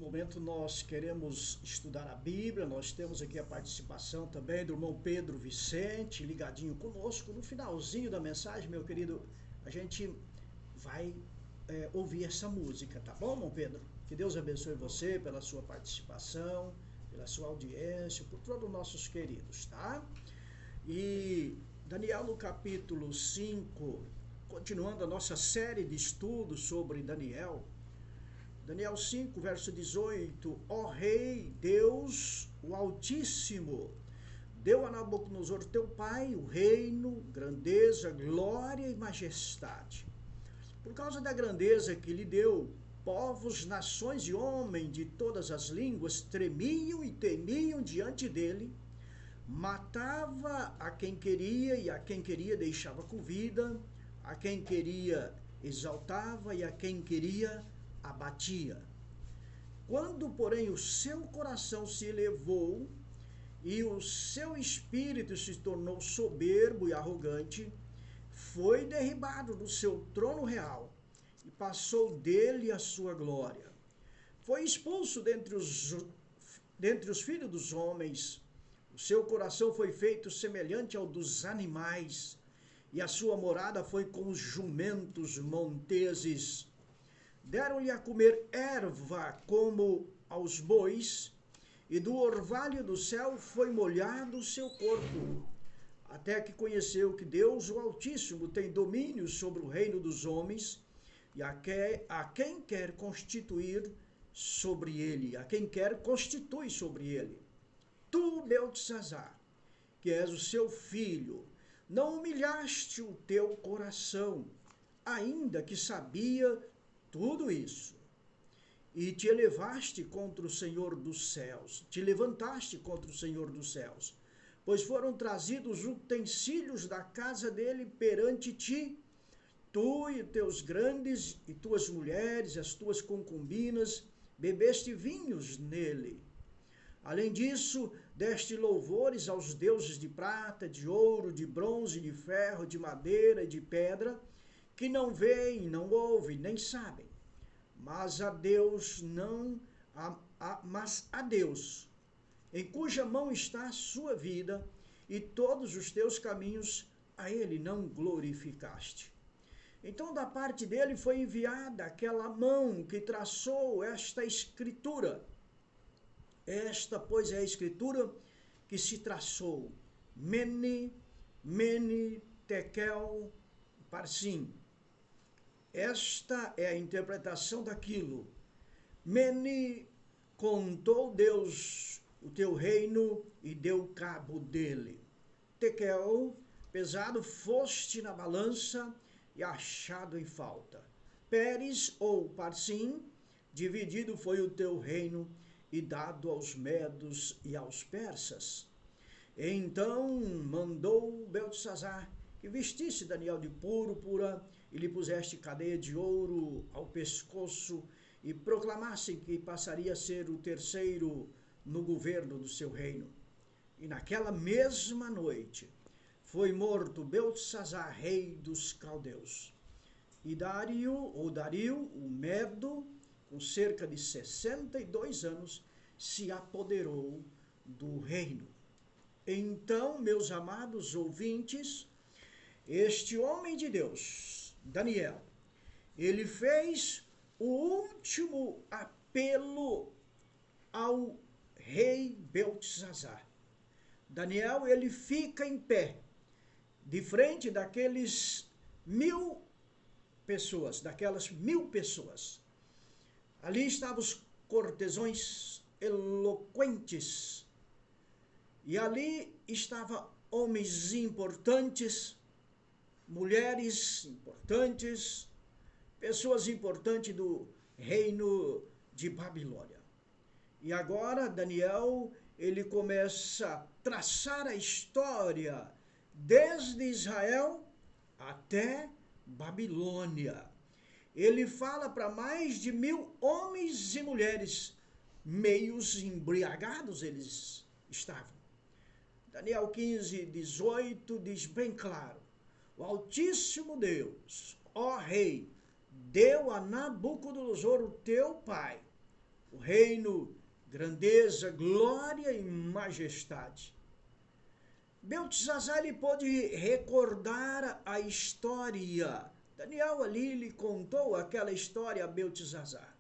momento nós queremos estudar a Bíblia, nós temos aqui a participação também do irmão Pedro Vicente, ligadinho conosco. No finalzinho da mensagem, meu querido, a gente vai ouvir essa música, tá bom, irmão Pedro? Que Deus abençoe você pela sua participação, pela sua audiência, por todos os nossos queridos, tá? E Daniel no capítulo 5, continuando a nossa série de estudos sobre Daniel, Daniel 5, verso 18, ó Rei, Deus, o Altíssimo, deu a Nabucodonosor teu pai o reino, grandeza, glória e majestade. Por causa da grandeza que lhe deu, povos, nações e homens de todas as línguas tremiam e temiam diante dele, matava a quem queria e a quem queria deixava com vida, a quem queria exaltava e a quem queria abatia. Quando, porém, o seu coração se elevou e o seu espírito se tornou soberbo e arrogante, foi derribado do seu trono real e passou dele a sua glória. Foi expulso dentre os filhos dos homens. O seu coração foi feito semelhante ao dos animais e a sua morada foi com os jumentos monteses. Deram-lhe a comer erva como aos bois, e do orvalho do céu foi molhado o seu corpo, até que conheceu que Deus, o Altíssimo, tem domínio sobre o reino dos homens, e a quem quer constituir sobre ele, a quem quer constitui sobre ele. Tu, Beltesazar, que és o seu filho, não humilhaste o teu coração, ainda que sabia tudo isso, e te elevaste contra o Senhor dos céus, te levantaste contra o Senhor dos céus, pois foram trazidos utensílios da casa dele perante ti, tu e teus grandes e tuas mulheres, as tuas concubinas, bebeste vinhos nele. Além disso, deste louvores aos deuses de prata, de ouro, de bronze, de ferro, de madeira e de pedra, que não veem, não ouvem, nem sabem. Mas a Deus, em cuja mão está a sua vida, e todos os teus caminhos a ele não glorificaste. Então da parte dele foi enviada aquela mão que traçou esta escritura. Esta, pois, é a escritura que se traçou. Mene, Tekel, Parsim. Esta é a interpretação daquilo. Mene, contou Deus o teu reino e deu cabo dele. Tekel, pesado foste na balança e achado em falta. Pérez ou Parsim, dividido foi o teu reino e dado aos medos e aos persas. Então mandou Beltesazar que vestisse Daniel de púrpura e lhe puseste cadeia de ouro ao pescoço e proclamassem que passaria a ser o terceiro no governo do seu reino. E naquela mesma noite foi morto Beltesazar, rei dos caldeus. E Dario, o Medo, com cerca de 62 anos, se apoderou do reino. Então, meus amados ouvintes, este homem de Deus, Daniel, ele fez o último apelo ao rei Beltesazar. Daniel, ele fica em pé, de frente daquelas 1000 pessoas. Ali estavam os cortesões eloquentes, e ali estavam homens importantes, mulheres importantes, pessoas importantes do reino de Babilônia. E agora Daniel, ele começa a traçar a história desde Israel até Babilônia. Ele fala para mais de 1000 homens e mulheres, meios embriagados eles estavam. Daniel 15, 18 diz bem claro: o Altíssimo Deus, ó Rei, deu a Nabucodonosor, o teu pai, o reino, grandeza, glória e majestade. Beltesazar ele pôde recordar a história. Daniel ali lhe contou aquela história a Beltesazar.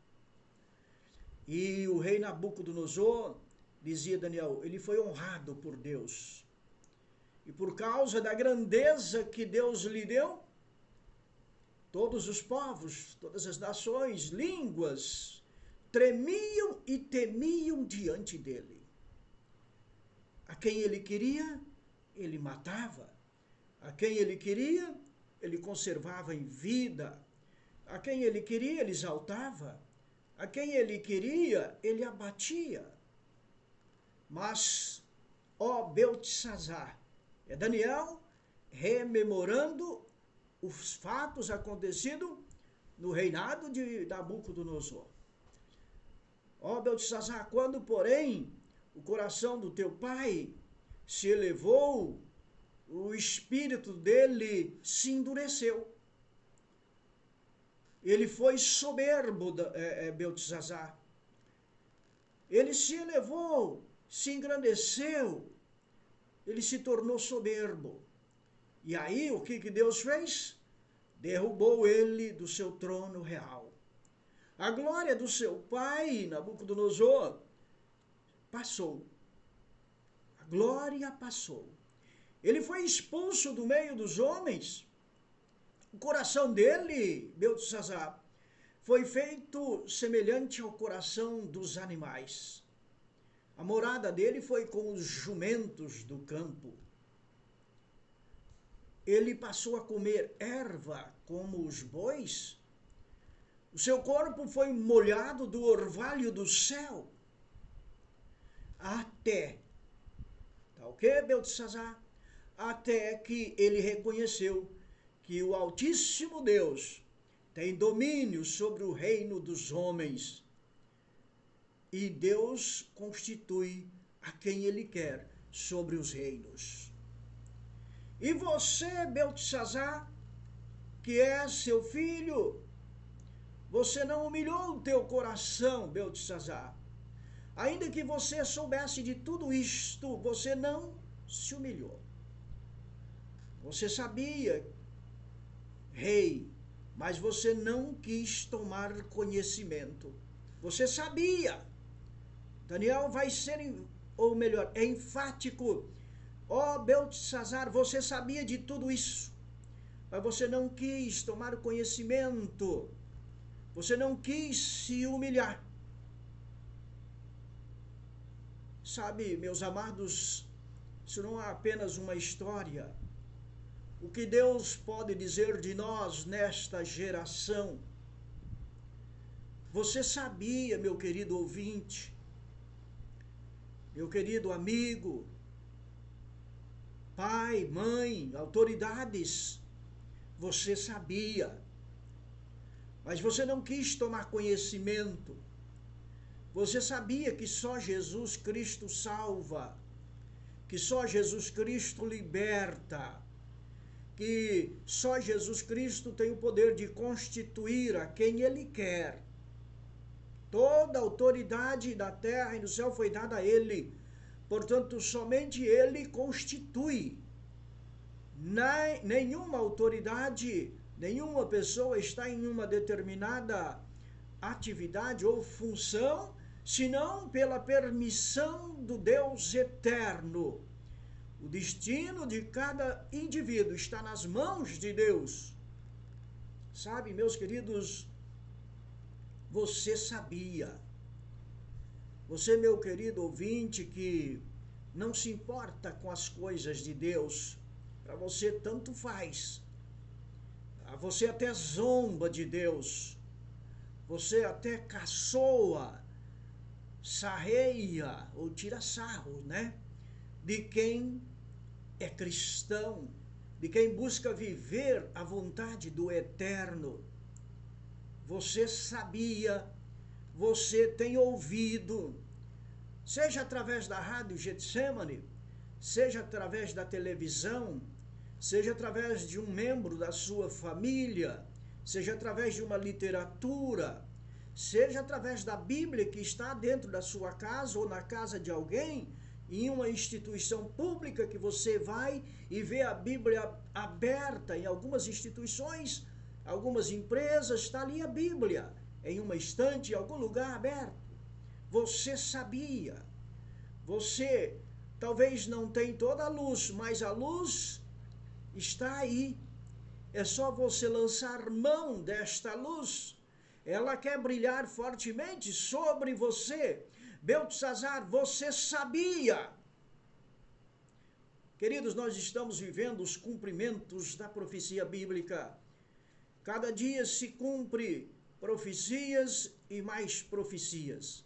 E o rei Nabucodonosor, dizia Daniel, ele foi honrado por Deus. E por causa da grandeza que Deus lhe deu, todos os povos, todas as nações, línguas, tremiam e temiam diante dele. A quem ele queria, ele matava. A quem ele queria, ele conservava em vida. A quem ele queria, ele exaltava. A quem ele queria, ele abatia. Mas, ó Beltesazar, é Daniel rememorando os fatos acontecidos no reinado de Nabucodonosor. Ó Beltesazar, quando, porém, o coração do teu pai se elevou, o espírito dele se endureceu. Ele foi soberbo, Beltesazar. Ele se elevou, se engrandeceu, ele se tornou soberbo. E aí o que Deus fez? Derrubou ele do seu trono real. A glória do seu pai, Nabucodonosor, passou. A glória passou. Ele foi expulso do meio dos homens. O coração dele, Beltesazar, foi feito semelhante ao coração dos animais. A morada dele foi com os jumentos do campo. Ele passou a comer erva como os bois. O seu corpo foi molhado do orvalho do céu. Até, tá ok, Beltesazar? Até que ele reconheceu que o Altíssimo Deus tem domínio sobre o reino dos homens. E Deus constitui a quem ele quer sobre os reinos. E você, Beltesazar, que é seu filho, você não humilhou o teu coração, Beltesazar. Ainda que você soubesse de tudo isto, você não se humilhou. Você sabia, rei, mas você não quis tomar conhecimento. Você sabia. Daniel vai ser, ou melhor, é enfático. Ó Beltesazar, você sabia de tudo isso, mas você não quis tomar conhecimento. Você não quis se humilhar. Sabe, meus amados, isso não é apenas uma história. O que Deus pode dizer de nós nesta geração? Você sabia, meu querido ouvinte, meu querido amigo, pai, mãe, autoridades, você sabia, mas você não quis tomar conhecimento. Você sabia que só Jesus Cristo salva, que só Jesus Cristo liberta, que só Jesus Cristo tem o poder de constituir a quem Ele quer. Toda a autoridade da terra e do céu foi dada a Ele. Portanto, somente Ele constitui. Nenhuma autoridade, nenhuma pessoa está em uma determinada atividade ou função, senão pela permissão do Deus eterno. O destino de cada indivíduo está nas mãos de Deus. Sabe, meus queridos, você sabia. Você, meu querido ouvinte, que não se importa com as coisas de Deus, para você tanto faz. Você até zomba de Deus. Você até caçoa, sarreia ou tira sarro, né? De quem é cristão, de quem busca viver a vontade do Eterno. Você sabia, você tem ouvido, seja através da rádio Getsemane, seja através da televisão, seja através de um membro da sua família, seja através de uma literatura, seja através da Bíblia que está dentro da sua casa ou na casa de alguém, em uma instituição pública que você vai e vê a Bíblia aberta em algumas instituições, algumas empresas, está ali a Bíblia, em uma estante, em algum lugar aberto. Você sabia, você talvez não tenha toda a luz, mas a luz está aí. É só você lançar mão desta luz. Ela quer brilhar fortemente sobre você. Beltesazar, você sabia? Queridos, nós estamos vivendo os cumprimentos da profecia bíblica. Cada dia se cumpre profecias e mais profecias.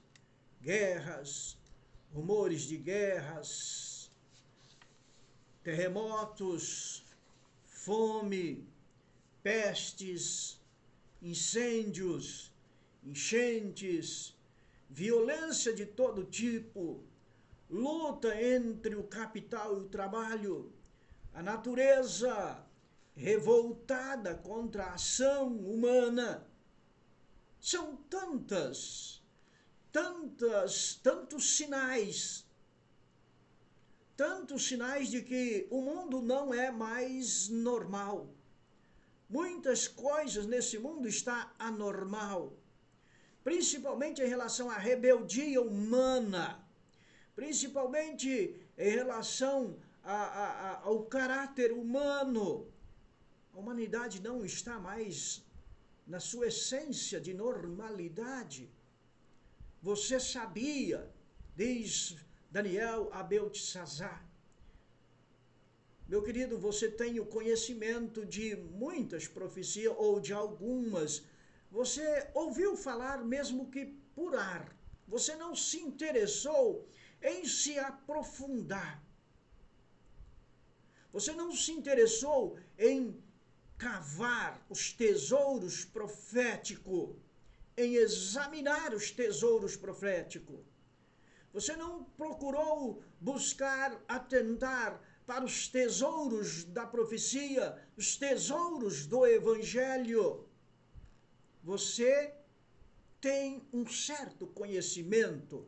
Guerras, rumores de guerras, terremotos, fome, pestes, incêndios, enchentes, violência de todo tipo, luta entre o capital e o trabalho, a natureza revoltada contra a ação humana. São tantos sinais de que o mundo não é mais normal. Muitas coisas nesse mundo está anormal, principalmente em relação à rebeldia humana, principalmente em relação ao caráter humano. A humanidade não está mais na sua essência de normalidade. Você sabia, diz Daniel a Beltesazar. Meu querido, você tem o conhecimento de muitas profecias ou de algumas. Você ouviu falar mesmo que por ar. Você não se interessou em se aprofundar. Você não se interessou em cavar os tesouros proféticos, em examinar os tesouros proféticos. Você não procurou buscar, atentar para os tesouros da profecia, os tesouros do evangelho. Você tem um certo conhecimento.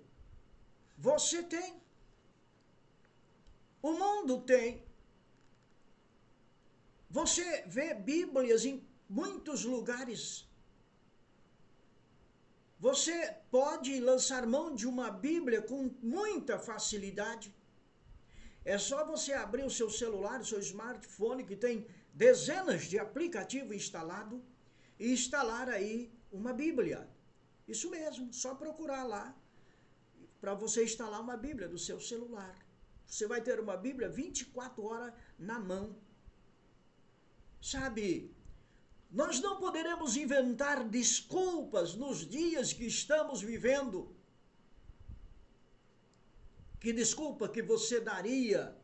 Você tem. O mundo tem. Você vê Bíblias em muitos lugares. Você pode lançar mão de uma Bíblia com muita facilidade. É só você abrir o seu celular, o seu smartphone, que tem dezenas de aplicativos instalados, e instalar aí uma Bíblia. Isso mesmo, só procurar lá para você instalar uma Bíblia do seu celular. Você vai ter uma Bíblia 24 horas na mão. Sabe, nós não poderemos inventar desculpas nos dias que estamos vivendo. Que desculpa que você daria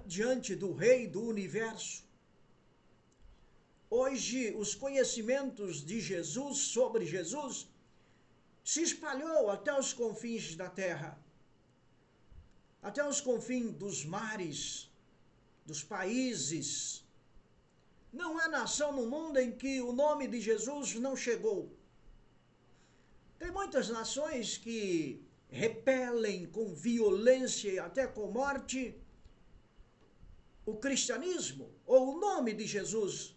diante do Rei do Universo? Hoje, os conhecimentos de Jesus, sobre Jesus, se espalhou até os confins da terra, até os confins dos mares, dos países. Não há nação no mundo em que o nome de Jesus não chegou. Tem muitas nações que repelem com violência e até com morte o cristianismo ou o nome de Jesus,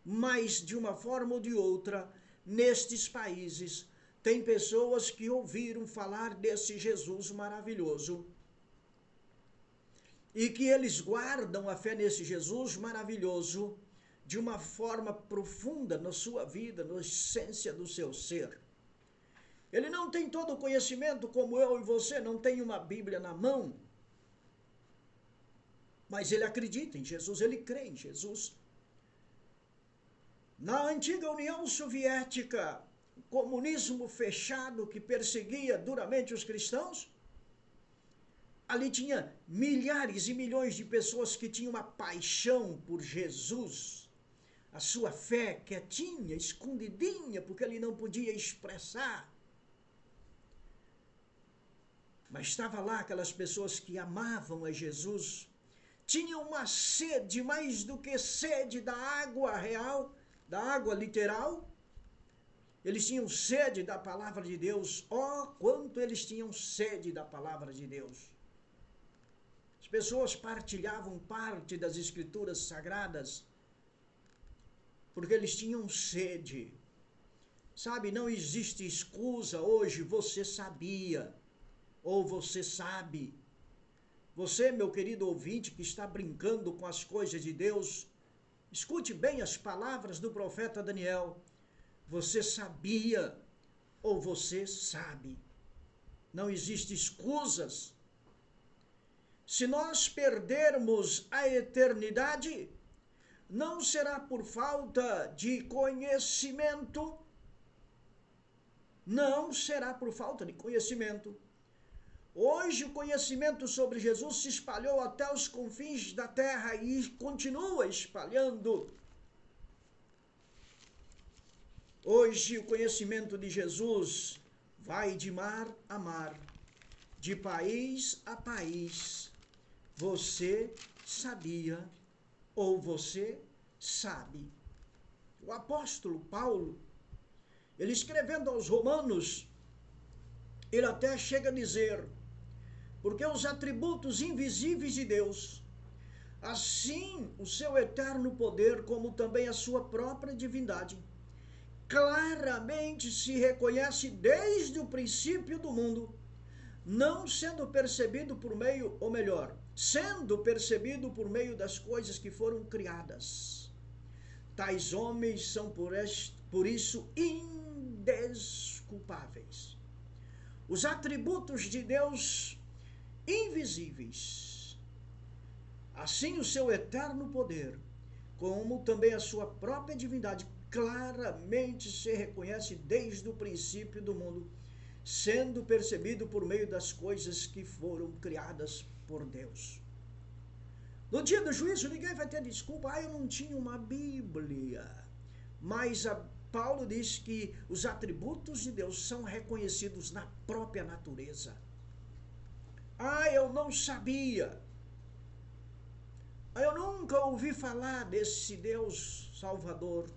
mas de uma forma ou de outra, nestes países, tem pessoas que ouviram falar desse Jesus maravilhoso e que eles guardam a fé nesse Jesus maravilhoso de uma forma profunda na sua vida, na essência do seu ser. Ele não tem todo o conhecimento como eu e você, não tem uma Bíblia na mão, mas ele acredita em Jesus, ele crê em Jesus. Na antiga União Soviética, o comunismo fechado que perseguia duramente os cristãos, ali tinha milhares e milhões de pessoas que tinham uma paixão por Jesus, a sua fé quietinha, escondidinha, porque ele não podia expressar. Mas estava lá aquelas pessoas que amavam a Jesus, tinham uma sede, mais do que sede da água real, da água literal, Eles tinham sede da palavra de Deus. Oh, quanto eles tinham sede da palavra de Deus. As pessoas partilhavam parte das escrituras sagradas porque eles tinham sede. Sabe, não existe escusa hoje, você sabia ou você sabe. Você, meu querido ouvinte, que está brincando com as coisas de Deus, escute bem as palavras do profeta Daniel. Você sabia ou você sabe. Não existe escusas. Se nós perdermos a eternidade, não será por falta de conhecimento. Não será por falta de conhecimento. Hoje o conhecimento sobre Jesus se espalhou até os confins da terra e continua espalhando. Hoje o conhecimento de Jesus vai de mar a mar, de país a país. Você sabia ou você sabe. O apóstolo Paulo, ele escrevendo aos Romanos, ele até chega a dizer: porque os atributos invisíveis de Deus, assim o seu eterno poder, como também a sua própria divindade, claramente se reconhece desde o princípio do mundo, não sendo percebido por meio, ou melhor, sendo percebido por meio das coisas que foram criadas. Tais homens são por isso indesculpáveis. Os atributos de Deus invisíveis, assim o seu eterno poder, como também a sua própria divindade, claramente se reconhece desde o princípio do mundo, sendo percebido por meio das coisas que foram criadas por Deus. No dia do juízo, ninguém vai ter desculpa: eu não tinha uma Bíblia. Mas Paulo diz que os atributos de Deus são reconhecidos na própria natureza. Eu não sabia. Eu nunca ouvi falar desse Deus Salvador.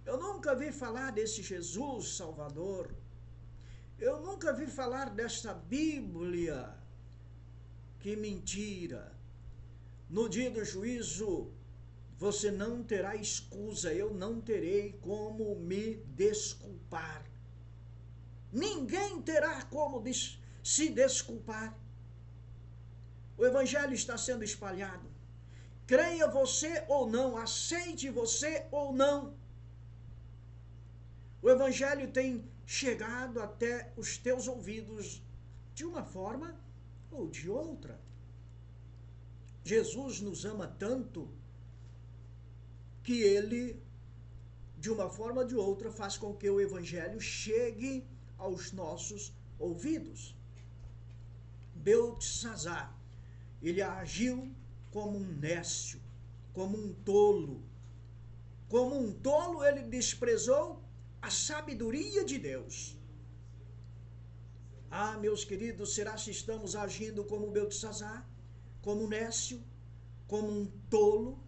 Eu nunca vi falar desse Jesus Salvador. Eu nunca vi falar desta Bíblia. Que mentira! No dia do juízo, você não terá escusa, eu não terei como me desculpar. Ninguém terá como se desculpar. O Evangelho está sendo espalhado. Creia você ou não, aceite você ou não. O Evangelho tem chegado até os teus ouvidos de uma forma ou de outra. Jesus nos ama tanto que ele, de uma forma ou de outra, faz com que o Evangelho chegue aos nossos ouvidos. Beltesazar, ele agiu como um nécio, como um tolo. Como um tolo, ele desprezou a sabedoria de Deus. Meus queridos, será se estamos agindo como Beltesazar, como nécio, como um tolo,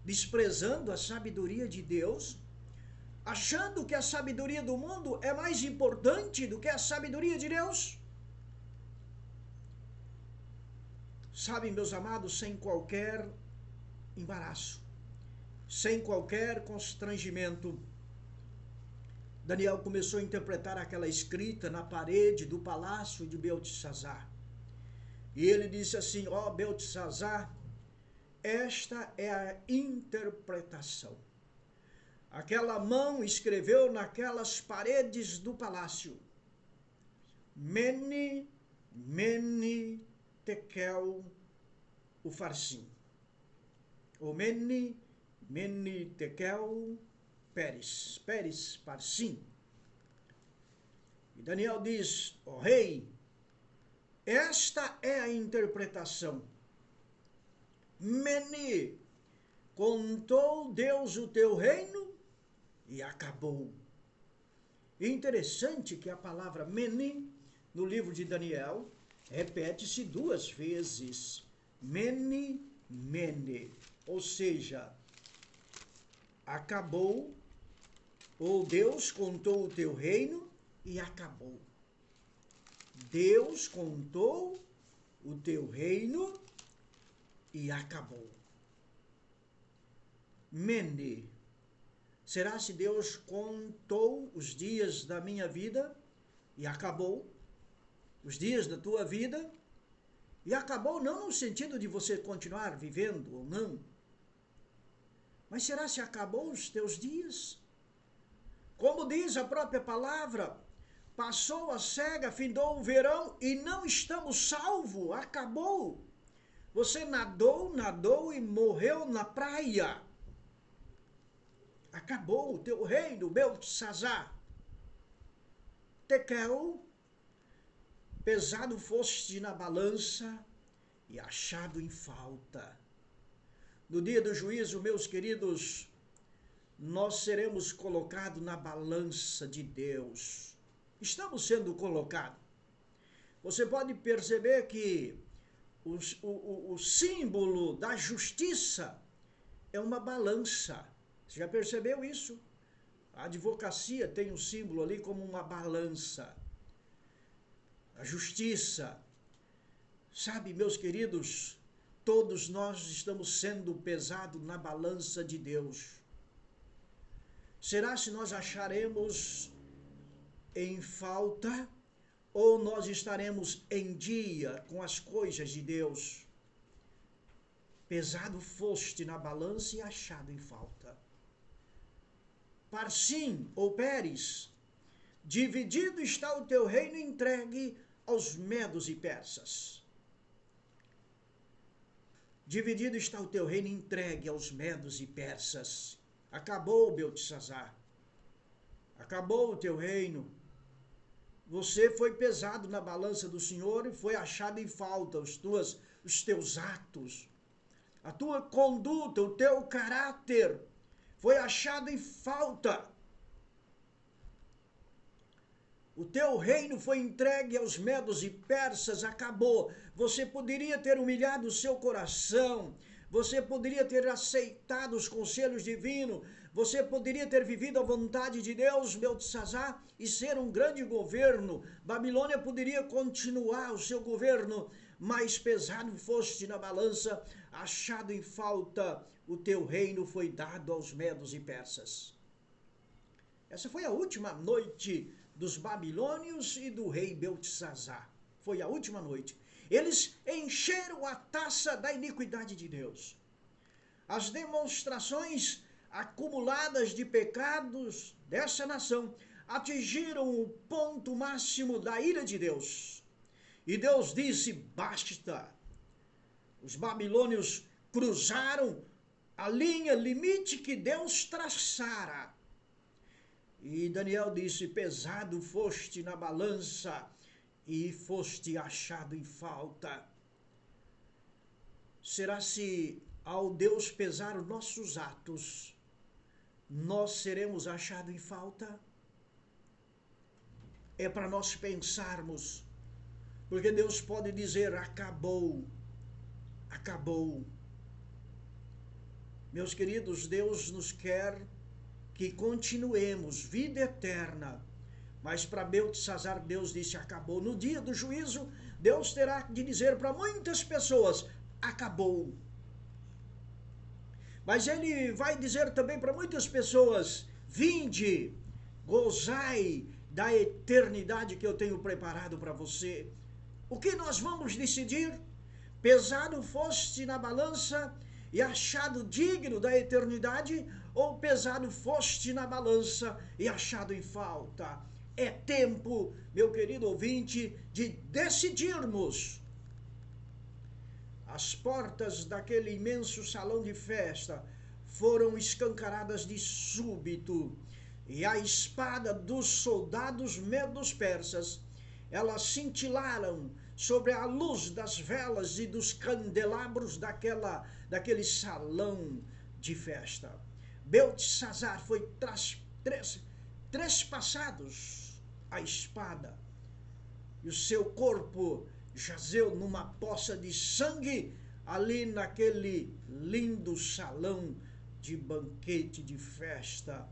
desprezando a sabedoria de Deus, achando que a sabedoria do mundo é mais importante do que a sabedoria de Deus? Sabe, meus amados, sem qualquer embaraço, sem qualquer constrangimento, Daniel começou a interpretar aquela escrita na parede do palácio de Beltesazar. E ele disse assim: Beltesazar, esta é a interpretação. Aquela mão escreveu naquelas paredes do palácio: Mene, Mene, Tekel, Ufarsim. Ou Mene, Mene, Tekel, Peres, Parsim. E Daniel diz: rei, esta é a interpretação. Mene, contou Deus o teu reino e acabou. Interessante que a palavra Mene, no livro de Daniel, repete-se 2 vezes. Mene, Mene. Ou seja, acabou Ou Deus contou o teu reino e acabou. Deus contou o teu reino e acabou. Mende, será se Deus contou os dias da minha vida e acabou? Os dias da tua vida e acabou, não no sentido de você continuar vivendo ou não, mas será se acabou os teus dias? Como diz a própria palavra, passou a cega, findou o verão e não estamos salvos, acabou. Você nadou e morreu na praia. Acabou o teu reino, Beltesazar. Tekel, pesado foste na balança e achado em falta. No dia do juízo, meus queridos, nós seremos colocados na balança de Deus. Estamos sendo colocados. Você pode perceber que o símbolo da justiça é uma balança. Você já percebeu isso? A advocacia tem um símbolo ali como uma balança. A justiça. Sabe, meus queridos, todos nós estamos sendo pesados na balança de Deus. Será se nós acharemos em falta ou nós estaremos em dia com as coisas de Deus? Pesado foste na balança e achado em falta. Parsim ou Pérez, dividido está o teu reino entregue aos medos e persas. Dividido está o teu reino entregue aos medos e persas. Acabou, Beltesazar. Acabou o teu reino. Você foi pesado na balança do Senhor e foi achado em falta os teus atos, a tua conduta, o teu caráter foi achado em falta. O teu reino foi entregue aos medos e persas, acabou. Você poderia ter humilhado o seu coração, você poderia ter aceitado os conselhos divinos, você poderia ter vivido a vontade de Deus, Beltesazar, e ser um grande governo. Babilônia poderia continuar o seu governo, mas pesado foste na balança, achado em falta, o teu reino foi dado aos medos e persas. Essa foi a última noite dos babilônios e do rei Beltesazar. Foi a última noite. Eles encheram a taça da iniquidade de Deus. As demonstrações acumuladas de pecados dessa nação atingiram o ponto máximo da ira de Deus. E Deus disse, basta. Os babilônios cruzaram a linha limite que Deus traçara. E Daniel disse, pesado foste na balança e foste achado em falta. Será se ao Deus pesar os nossos atos, nós seremos achados em falta? É para nós pensarmos, porque Deus pode dizer, acabou, acabou. Meus queridos, Deus nos quer que continuemos vida eterna, mas para Beltesazar Deus disse, acabou. No dia do juízo, Deus terá de dizer para muitas pessoas, acabou. Mas ele vai dizer também para muitas pessoas, vinde, gozai da eternidade que eu tenho preparado para você. O que nós vamos decidir? Pesado foste na balança e achado digno da eternidade, ou pesado foste na balança e achado em falta? É tempo, meu querido ouvinte, de decidirmos. As portas daquele imenso salão de festa foram escancaradas de súbito, e a espada dos soldados medos persas, elas cintilaram sobre a luz das velas e dos candelabros daquele salão de festa. Beltesazar foi trespassados a espada, e o seu corpo jazeu numa poça de sangue ali naquele lindo salão de banquete, de festa.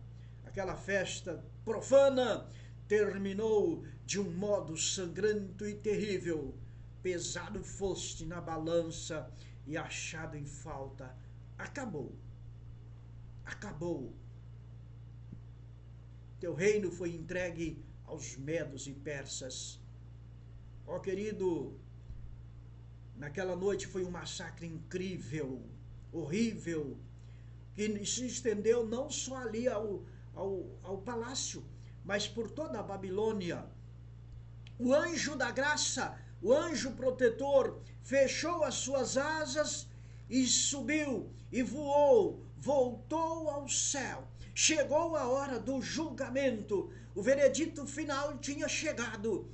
aquela festa profana terminou de um modo sangrento e terrível. Pesado foste na balança e achado em falta. Acabou. Acabou. Teu reino foi entregue aos medos e persas. Ó querido, naquela noite foi um massacre incrível, horrível, que se estendeu não só ali ao palácio, mas por toda a Babilônia. O anjo da graça, o anjo protetor, fechou as suas asas e subiu e voou, voltou ao céu. Chegou a hora do julgamento, o veredito final tinha chegado.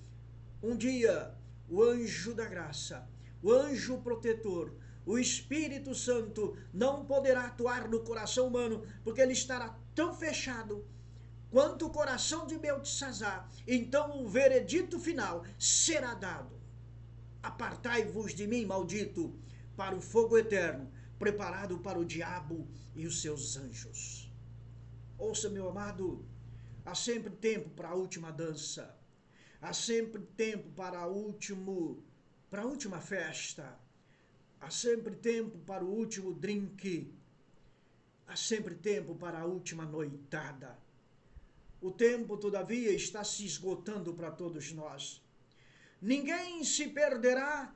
Um dia, o anjo da graça, o anjo protetor, o Espírito Santo não poderá atuar no coração humano, porque ele estará tão fechado quanto o coração de Beltesazar. Então o veredito final será dado. Apartai-vos de mim, maldito, para o fogo eterno, preparado para o diabo e os seus anjos. Ouça, meu amado, há sempre tempo para a última dança. Há sempre tempo para a última festa. Há sempre tempo para o último drink. Há sempre tempo para a última noitada. O tempo, todavia, está se esgotando para todos nós. Ninguém se perderá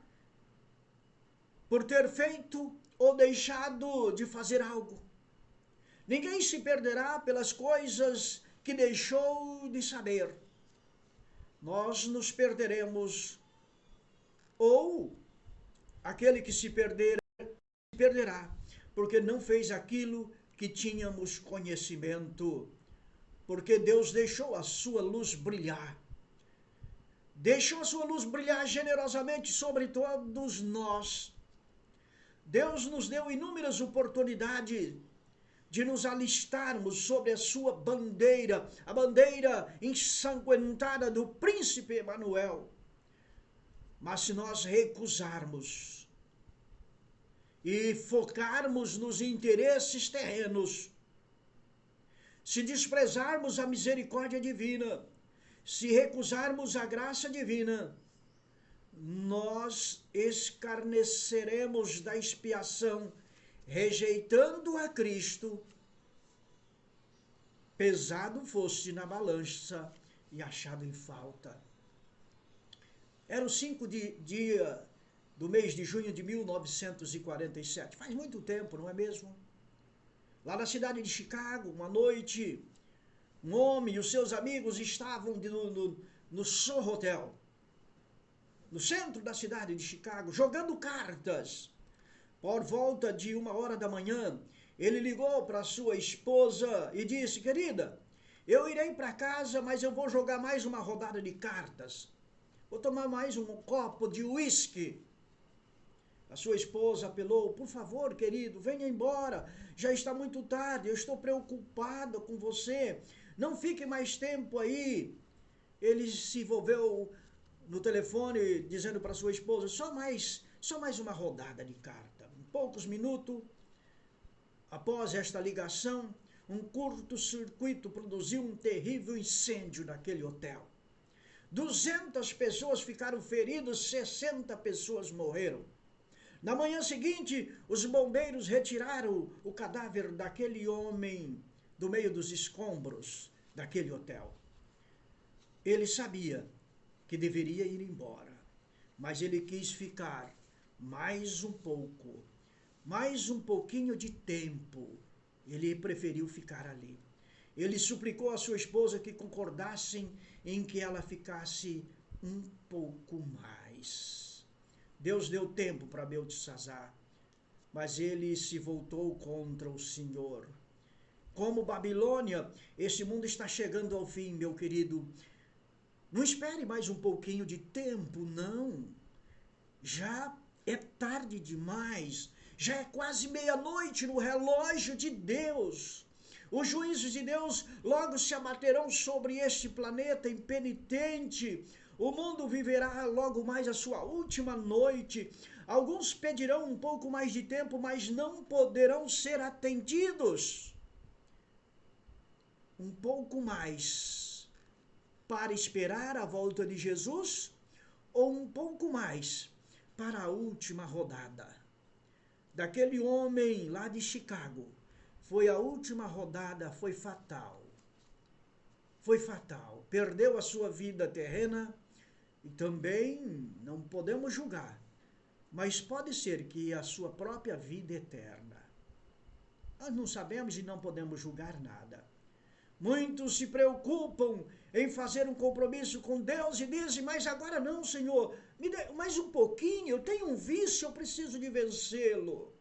por ter feito ou deixado de fazer algo. Ninguém se perderá pelas coisas que deixou de saber. Nós nos perderemos, ou aquele que se perder, se perderá, porque não fez aquilo que tínhamos conhecimento, porque Deus deixou a sua luz brilhar. Deixou a sua luz brilhar generosamente sobre todos nós. Deus nos deu inúmeras oportunidades de nos alistarmos sobre a sua bandeira, a bandeira ensanguentada do príncipe Emanuel. Mas se nós recusarmos e focarmos nos interesses terrenos, se desprezarmos a misericórdia divina, se recusarmos a graça divina, nós escarneceremos da expiação, rejeitando a Cristo. Pesado foste na balança e achado em falta. Era o 5 dia do mês de junho de 1947. Faz muito tempo, não é mesmo? Lá na cidade de Chicago, uma noite, um homem e os seus amigos estavam no Soho Hotel, no centro da cidade de Chicago, jogando cartas. Por volta de 1h da manhã, ele ligou para sua esposa e disse: querida, eu irei para casa, mas eu vou jogar mais uma rodada de cartas. Vou tomar mais um copo de uísque. A sua esposa apelou: por favor, querido, venha embora. Já está muito tarde, eu estou preocupada com você. Não fique mais tempo aí. Ele se envolveu no telefone, dizendo para sua esposa: só mais uma rodada de carta. Em poucos minutos, após esta ligação, um curto-circuito produziu um terrível incêndio naquele hotel. 200 pessoas ficaram feridas, 60 pessoas morreram. Na manhã seguinte, os bombeiros retiraram o cadáver daquele homem do meio dos escombros daquele hotel. Ele sabia que deveria ir embora, mas ele quis ficar mais um pouco, mais um pouquinho de tempo. Ele preferiu ficar ali. Ele suplicou a sua esposa que concordassem em que ela ficasse um pouco mais. Deus deu tempo para Beltesazar, mas ele se voltou contra o Senhor. Como Babilônia, esse mundo está chegando ao fim, meu querido. Não espere mais um pouquinho de tempo, não. Já é tarde demais. Já é quase meia-noite no relógio de Deus. Os juízos de Deus logo se abaterão sobre este planeta impenitente. O mundo viverá logo mais a sua última noite. Alguns pedirão um pouco mais de tempo, mas não poderão ser atendidos. um pouco mais para esperar a volta de Jesus ou um pouco mais para a última rodada? Daquele homem lá de Chicago, foi a última rodada, foi fatal. Foi fatal. Perdeu a sua vida terrena e também não podemos julgar, mas pode ser que a sua própria vida eterna. Nós não sabemos e não podemos julgar nada. Muitos se preocupam em fazer um compromisso com Deus e dizem, mas agora não, Senhor, me dê mais um pouquinho, eu tenho um vício, eu preciso de vencê-lo.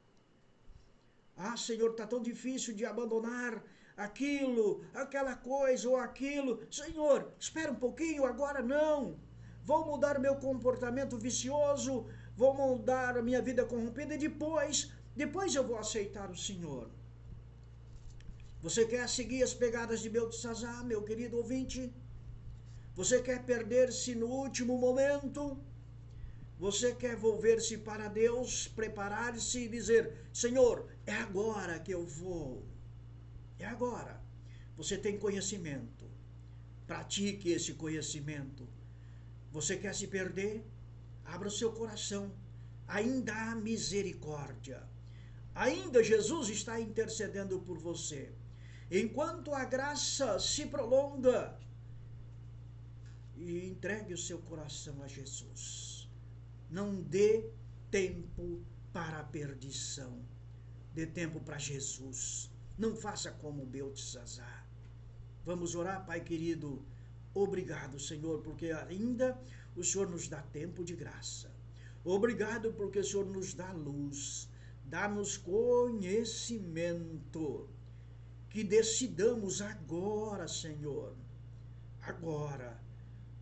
Ah, Senhor, está tão difícil de abandonar aquilo, aquela coisa ou aquilo. Senhor, espera um pouquinho, agora não. Vou mudar meu comportamento vicioso, vou mudar a minha vida corrompida e depois eu vou aceitar o Senhor. Você quer seguir as pegadas de Beltesazar, meu querido ouvinte? Você quer perder-se no último momento? Você quer volver-se para Deus, preparar-se e dizer, Senhor, é agora que eu vou. É agora. Você tem conhecimento. Pratique esse conhecimento. Você quer se perder? Abra o seu coração. Ainda há misericórdia. Ainda Jesus está intercedendo por você. Enquanto a graça se prolonga, e entregue o seu coração a Jesus. Não dê tempo para a perdição. Dê tempo para Jesus. Não faça como Beltesazar. Vamos orar, Pai querido. Obrigado, Senhor, porque ainda o Senhor nos dá tempo de graça. Obrigado porque o Senhor nos dá luz. Dá-nos conhecimento. Que decidamos agora, Senhor. Agora.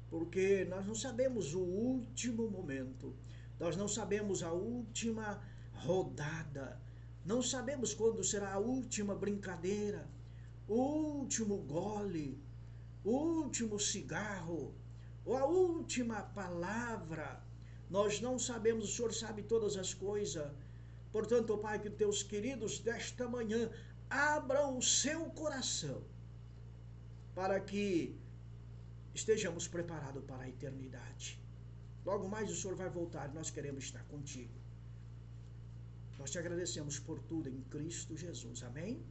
Porque nós não sabemos o último momento. Nós não sabemos a última rodada. Não sabemos quando será a última brincadeira, o último gole, o último cigarro, ou a última palavra. Nós não sabemos, o Senhor sabe todas as coisas. Portanto, Pai, que teus queridos desta manhã abram o seu coração para que estejamos preparados para a eternidade. Logo mais o Senhor vai voltar e nós queremos estar contigo. Nós te agradecemos por tudo em Cristo Jesus. Amém?